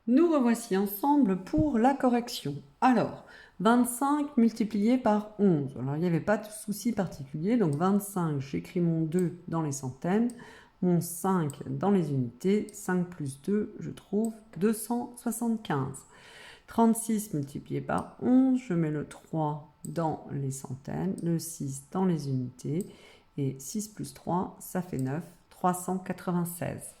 Nous revoici ensemble pour la correction. Alors, 25 multiplié par 11. Alors, il n'y avait pas de souci particulier. Donc, 25, j'écris mon 2 dans les centaines, mon 5 dans les unités. 5 plus 2, je trouve 275. 36 multiplié par 11, je mets le 3 dans les centaines, le 6 dans les unités. Et 6 plus 3, ça fait 9, 396.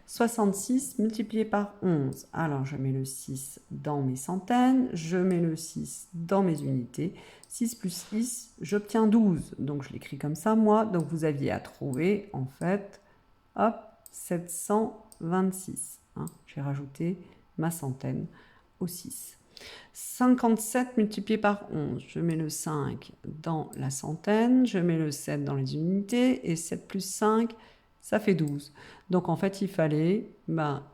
66 multiplié par 11. Alors, je mets le 6 dans mes centaines, je mets le 6 dans mes unités. 6 plus 6, j'obtiens 12. Donc, je l'écris comme ça, moi. Donc, vous aviez à trouver, en fait, hop, 726. Hein. J'ai rajouté ma centaine au 6. 57 multiplié par 11, je mets le 5 dans la centaine, je mets le 7 dans les unités, et 7 plus 5, ça fait 12. Donc en fait, il fallait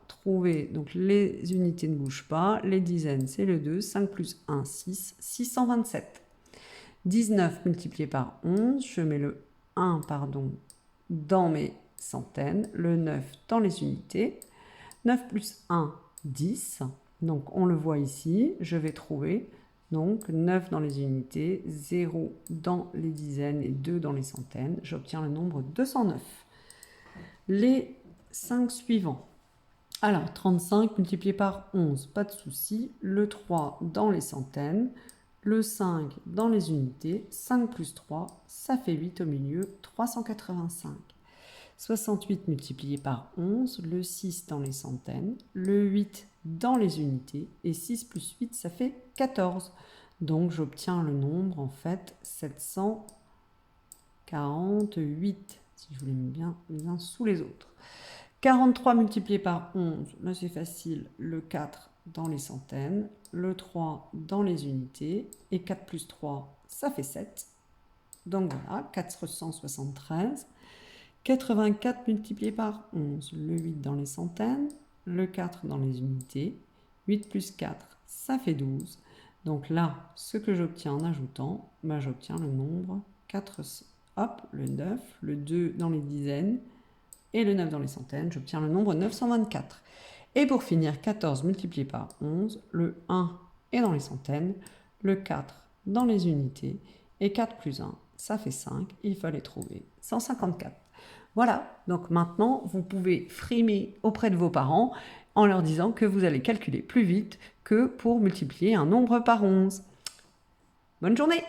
trouver, donc les unités ne bougent pas, les dizaines c'est le 2, 5 plus 1, 6, 627. 19 multiplié par 11, je mets le 1 dans mes centaines, le 9 dans les unités, 9 plus 1, 10. Donc on le voit ici, je vais trouver donc 9 dans les unités, 0 dans les dizaines et 2 dans les centaines. J'obtiens le nombre 209. Les 5 suivants. Alors 35 multiplié par 11, pas de souci. Le 3 dans les centaines, le 5 dans les unités, 5 plus 3, ça fait 8 au milieu, 385. 68 multiplié par 11, le 6 dans les centaines, le 8 dans les unités, et 6 plus 8, ça fait 14. Donc j'obtiens le nombre, en fait, 748, si je vous les mets bien les uns sous les autres. 43 multiplié par 11, là c'est facile, le 4 dans les centaines, le 3 dans les unités, et 4 plus 3, ça fait 7. Donc voilà, 473. 84 multiplié par 11, le 8 dans les centaines, le 4 dans les unités, 8 plus 4, ça fait 12. Donc là, ce que j'obtiens en ajoutant, j'obtiens le nombre 400. Hop, le 9, le 2 dans les dizaines et le 9 dans les centaines, j'obtiens le nombre 924. Et pour finir, 14 multiplié par 11, le 1 est dans les centaines, le 4 dans les unités, et 4 plus 1, ça fait 5, il fallait trouver 154. Voilà, donc maintenant, vous pouvez frimer auprès de vos parents en leur disant que vous allez calculer plus vite que pour multiplier un nombre par 11. Bonne journée!